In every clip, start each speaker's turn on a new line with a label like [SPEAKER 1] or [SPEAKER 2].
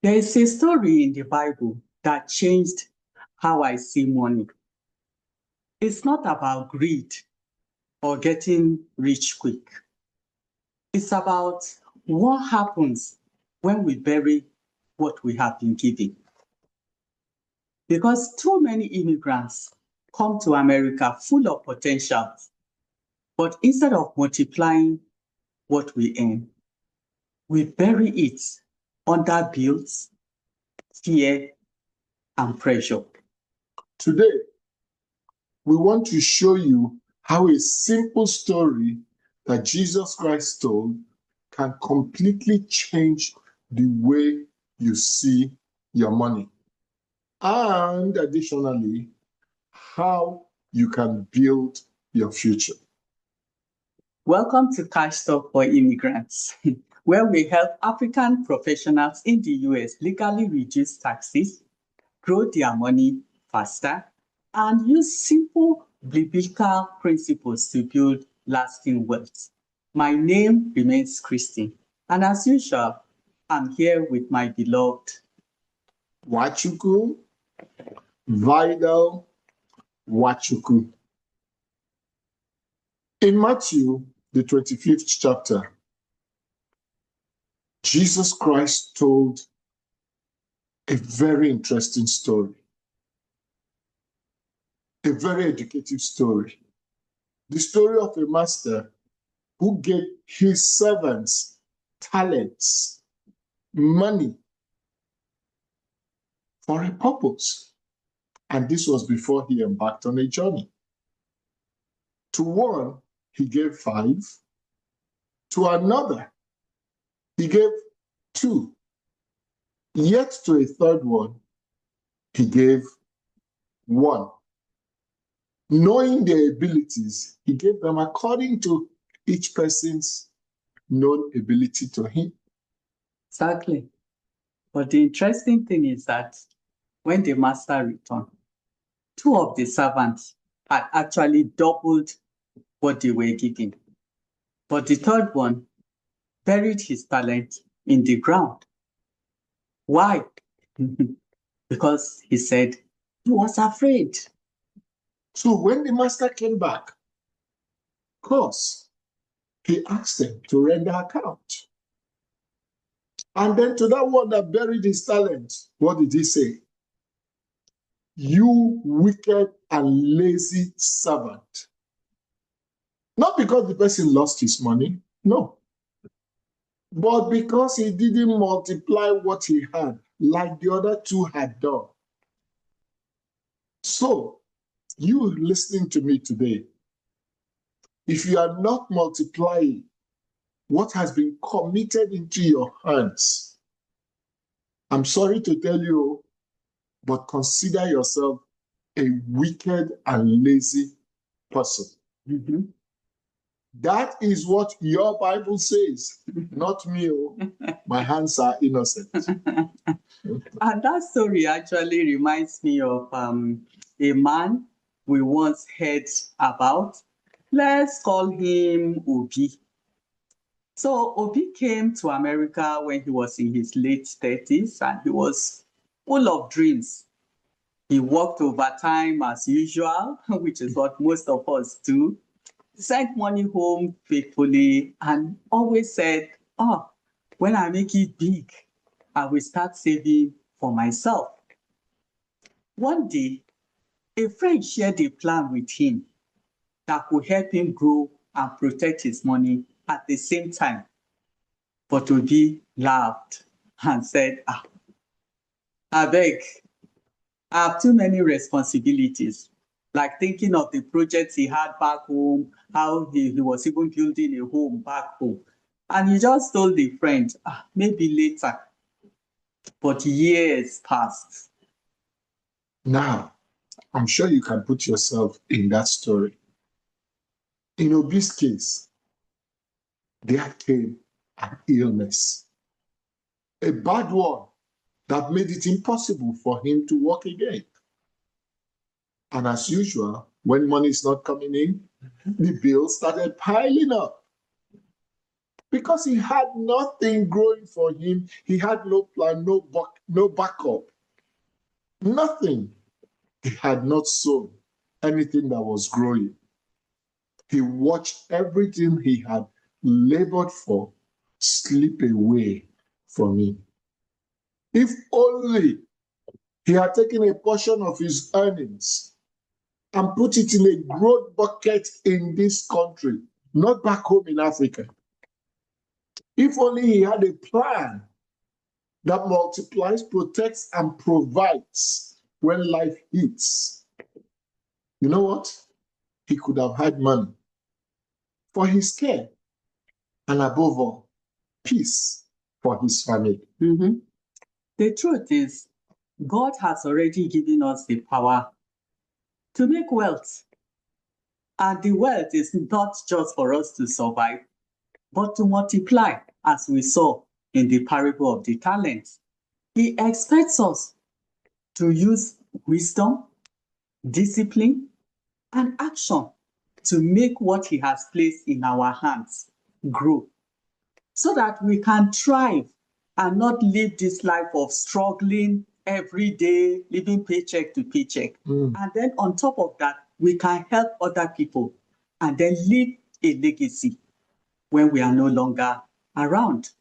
[SPEAKER 1] There is a story in the Bible that changed how I see money. It's not about greed or getting rich quick. It's about what happens when we bury what we have been given. Because too many immigrants come to America full of potential, but instead of multiplying what we earn, we bury it under bills, fear, and pressure.
[SPEAKER 2] Today, we want to show you how a simple story that Jesus Christ told can completely change the way you see your money. And additionally, how you can build your future.
[SPEAKER 1] Welcome to Cash Talk for Immigrants, where we help African professionals in the US legally reduce taxes, grow their money faster, and use simple biblical principles to build lasting wealth. My name remains Christine, and as usual, I'm here with my beloved
[SPEAKER 2] Wachuku, Vidal, Wachuku. In Matthew, the 25th chapter, Jesus Christ told a very interesting story, a very educative story. The story of a master who gave his servants talents, money for a purpose. And this was before he embarked on a journey. To one, he gave 5. To another, he gave 2. Yet to a third one, he gave 1. Knowing their abilities, he gave them according to each person's known ability to him.
[SPEAKER 1] Exactly. But the interesting thing is that when the master returned, 2 of the servants had actually doubled what they were given. But the third one buried his talent in the ground. Why? Because he said he was afraid.
[SPEAKER 2] So when the master came back, of course, he asked them to render account. And then to that one that buried his talent, what did he say? You wicked and lazy servant. Not because the person lost his money, no. But because he didn't multiply what he had like the other 2 had done. So, you listening to me today, if you are not multiplying what has been committed into your hands, I'm sorry to tell you, but consider yourself a wicked and lazy person.
[SPEAKER 1] Mm-hmm.
[SPEAKER 2] That is what your Bible says, not me. My hands are innocent.
[SPEAKER 1] And that story actually reminds me of a man we once heard about. Let's call him Obi. So Obi came to America when he was in his late 30s and he was full of dreams. He worked overtime as usual, which is what most of us do. Sent money home faithfully and always said, oh, when I make it big, I will start saving for myself. One day, a friend shared a plan with him that could help him grow and protect his money at the same time. But Obi laughed and said, abeg, I have too many responsibilities, like thinking of the projects he had back home, how he was even building a home back home. And he just told the friend, maybe later. But years passed.
[SPEAKER 2] Now, I'm sure you can put yourself in that story. In Obi's case, there came an illness, a bad one that made it impossible for him to work again. And as usual, when money is not coming in, the bills started piling up. Because he had nothing growing for him. He had no plan, no backup, nothing. He had not sown anything that was growing. He watched everything he had labored for slip away from him. If only he had taken a portion of his earnings and put it in a growth bucket in this country, not back home in Africa. If only he had a plan that multiplies, protects, and provides when life hits. You know what? He could have had money for his care, and above all, peace for his family.
[SPEAKER 1] Mm-hmm. The truth is, God has already given us the power to make wealth. And the wealth is not just for us to survive, but to multiply, as we saw in the parable of the talents. He expects us to use wisdom, discipline, and action to make what he has placed in our hands grow, so that we can thrive and not live this life of struggling every day, living paycheck to paycheck. And then on top of that, we can help other people and then leave a legacy when we are no longer around.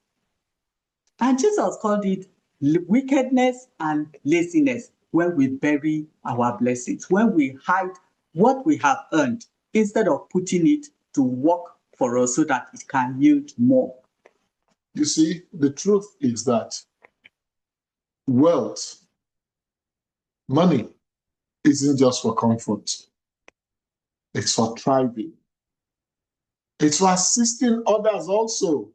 [SPEAKER 1] And Jesus called it wickedness and laziness when we bury our blessings, when we hide what we have earned instead of putting it to work for us so that it can yield more.
[SPEAKER 2] You see, the truth is that wealth, money, isn't just for comfort. It's for thriving. It's for assisting others also.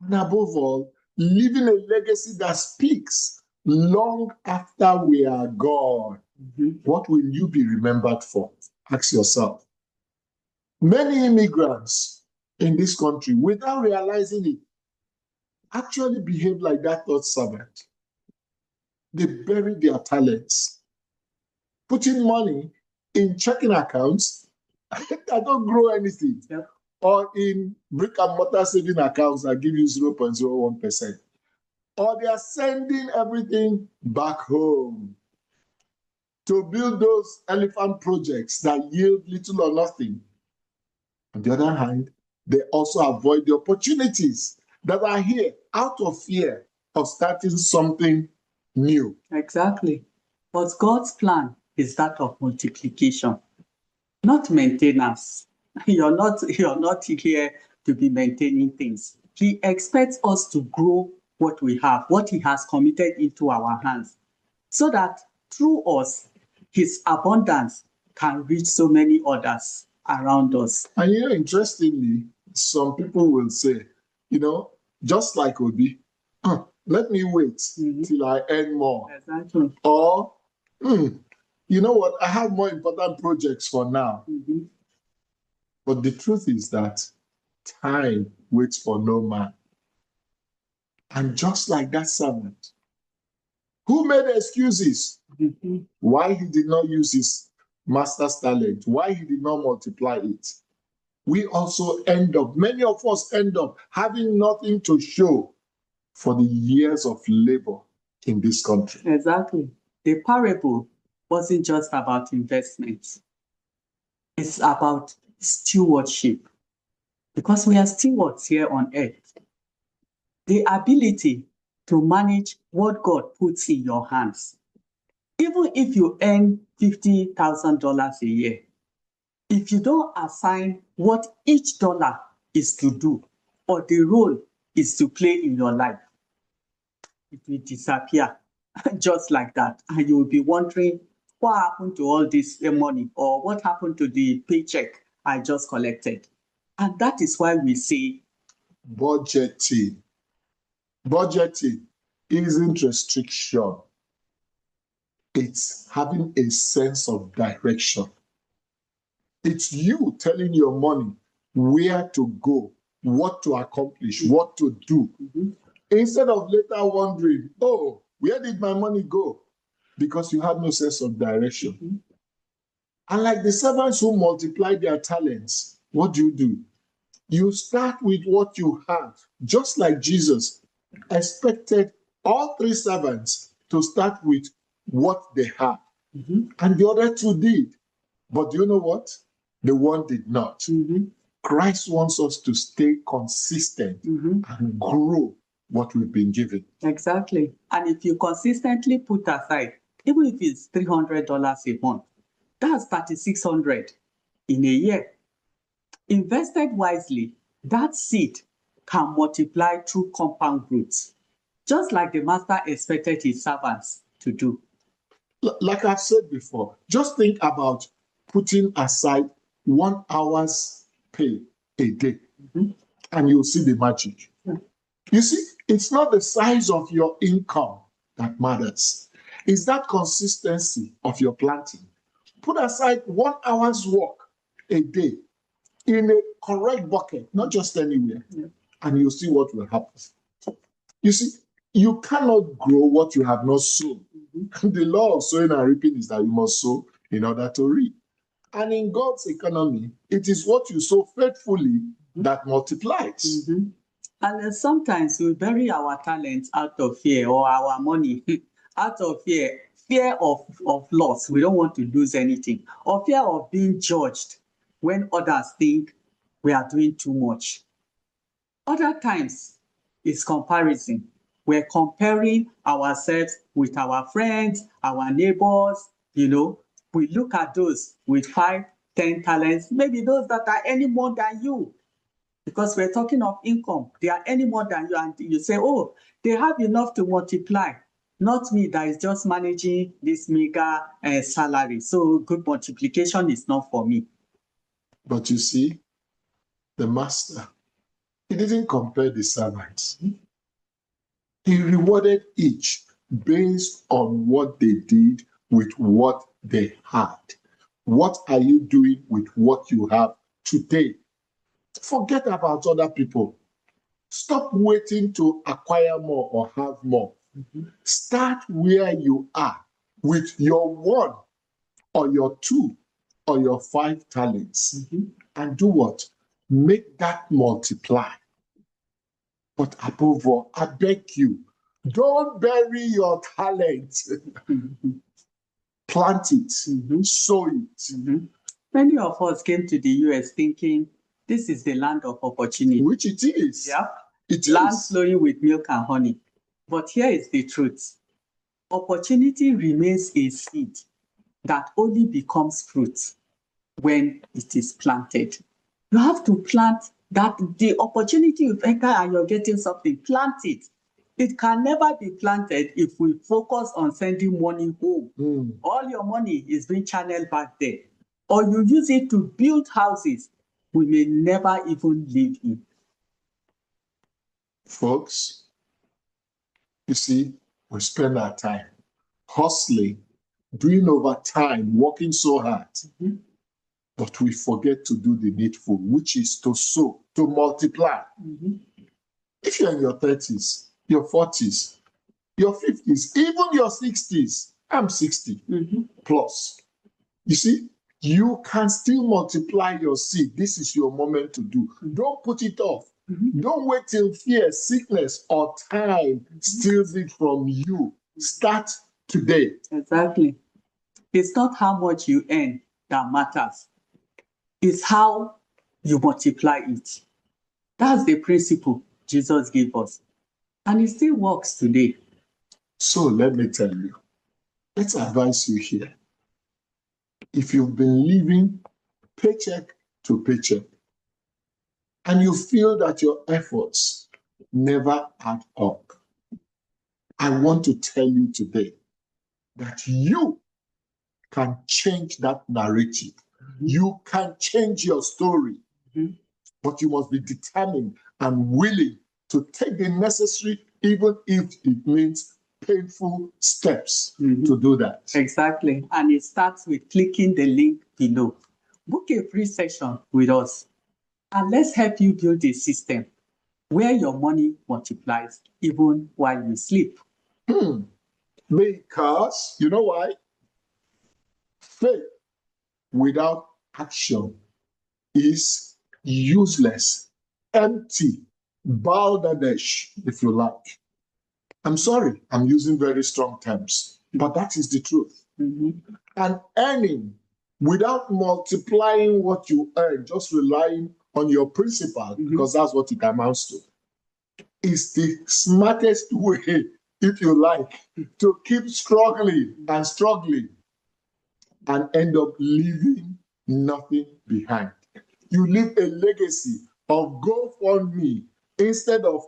[SPEAKER 2] And above all, leaving a legacy that speaks long after we are gone. What will you be remembered for? Ask yourself. Many immigrants in this country, without realizing it, actually behave like that third servant. They bury their talents, putting money in checking accounts that don't grow anything, or in brick and mortar saving accounts that give you 0.01%. Or they are sending everything back home to build those elephant projects that yield little or nothing. On the other hand, they also avoid the opportunities that are here out of fear of starting something new.
[SPEAKER 1] Exactly. But God's plan is that of multiplication, not maintenance. You're not here to be maintaining things. He expects us to grow what we have, what he has committed into our hands, so that through us, his abundance can reach so many others around us.
[SPEAKER 2] And interestingly, some people will say, just like Obi, let me wait till I earn more.
[SPEAKER 1] Exactly.
[SPEAKER 2] Or, you know what, I have more important projects for now. But the truth is that time waits for no man. And just like that servant, who made excuses why he did not use his master's talent, why he did not multiply it, we also many of us end up having nothing to show for the years of labor in this country.
[SPEAKER 1] Exactly. The parable wasn't just about investments. It's about stewardship, because we are stewards here on earth. The ability to manage what God puts in your hands. Even if you earn $50,000 a year, if you don't assign what each dollar is to do or the role is to play in your life, it will disappear just like that. And you will be wondering, what happened to all this money, or what happened to the paycheck I just collected? And that is why we say
[SPEAKER 2] budgeting. Budgeting isn't restriction. It's having a sense of direction. It's you telling your money where to go, what to accomplish, what to do. Instead of later wondering, oh, where did my money go? Because you have no sense of direction. And like the servants who multiplied their talents, what do? You start with what you have, just like Jesus expected all three servants to start with what they had. And the other two did. But do you know what? The one did not. Christ wants us to stay consistent and grow what we've been given.
[SPEAKER 1] Exactly. And if you consistently put aside, even if it's $300 a month, that's $3,600 in a year. Invested wisely, that seed can multiply through compound growth, just like the master expected his servants to do.
[SPEAKER 2] Like I've said before, just think about putting aside 1 hour's pay a day, and you'll see the magic. You see, it's not the size of your income that matters. It's that consistency of your planting. Put aside 1 hour's work a day in a correct bucket, not just anywhere, and you'll see what will happen. You see, you cannot grow what you have not sown. The law of sowing and reaping is that you must sow in order to reap. And in God's economy, it is what you sow faithfully that multiplies.
[SPEAKER 1] And sometimes we bury our talents out of fear, or our money out of fear of loss. We don't want to lose anything, or fear of being judged when others think we are doing too much. Other times, it's comparison. We're comparing ourselves with our friends, our neighbors. We look at those with 5, 10 talents, maybe those that are any more than you. Because we're talking of income, they are any more than you, and you say, oh, they have enough to multiply. Not me that is just managing this mega salary. So good multiplication is not for me.
[SPEAKER 2] But you see, the master, he didn't compare the servants. He rewarded each based on what they did with what they had. What are you doing with what you have today? Forget about other people. Stop waiting to acquire more or have more. Start where you are with your 1 or your 2 or your 5 talents, and do what? Make that multiply. But above all, I beg you, don't bury your talent. Plant it, sow it.
[SPEAKER 1] Many of us came to the US thinking this is the land of opportunity.
[SPEAKER 2] Which it is.
[SPEAKER 1] Yeah.
[SPEAKER 2] It
[SPEAKER 1] Land
[SPEAKER 2] is.
[SPEAKER 1] flowing with milk and honey. But here is the truth. Opportunity remains a seed that only becomes fruit when it is planted. You have to plant that. The opportunity you enter and you're getting something, plant it. It can never be planted if we focus on sending money home. All your money is being channeled back there. Or you use it to build houses we may never even live in.
[SPEAKER 2] Folks, you see, we spend our time hustling, doing overtime, working so hard, but we forget to do the needful, which is to sow, to multiply. If you're in your 30s, your 40s, your 50s, even your 60s, I'm 60 plus. You see, you can still multiply your seed. This is your moment to do. Don't put it off. Don't wait till fear, sickness, or time steals it from you. Start today.
[SPEAKER 1] Exactly. It's not how much you earn that matters. It's how you multiply it. That's the principle Jesus gave us. And it still works today.
[SPEAKER 2] So let me tell you, let's advise you here. If you've been living paycheck to paycheck, and you feel that your efforts never add up, I want to tell you today that you can change that narrative. You can change your story, but you must be determined and willing to take the necessary, even if it means painful steps to do that.
[SPEAKER 1] Exactly. And it starts with clicking the link below. Book a free session with us, and let's help you build a system where your money multiplies even while you sleep.
[SPEAKER 2] Because, you know why? Faith without action is useless. empty Bangladesh, if you like. I'm sorry, I'm using very strong terms, but that is the truth. And earning without multiplying what you earn, just relying on your principal, because that's what it amounts to, is the smartest way, if you like, to keep struggling and end up leaving nothing behind. You leave a legacy of GoFundMe instead of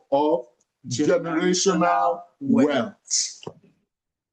[SPEAKER 2] generational wealth.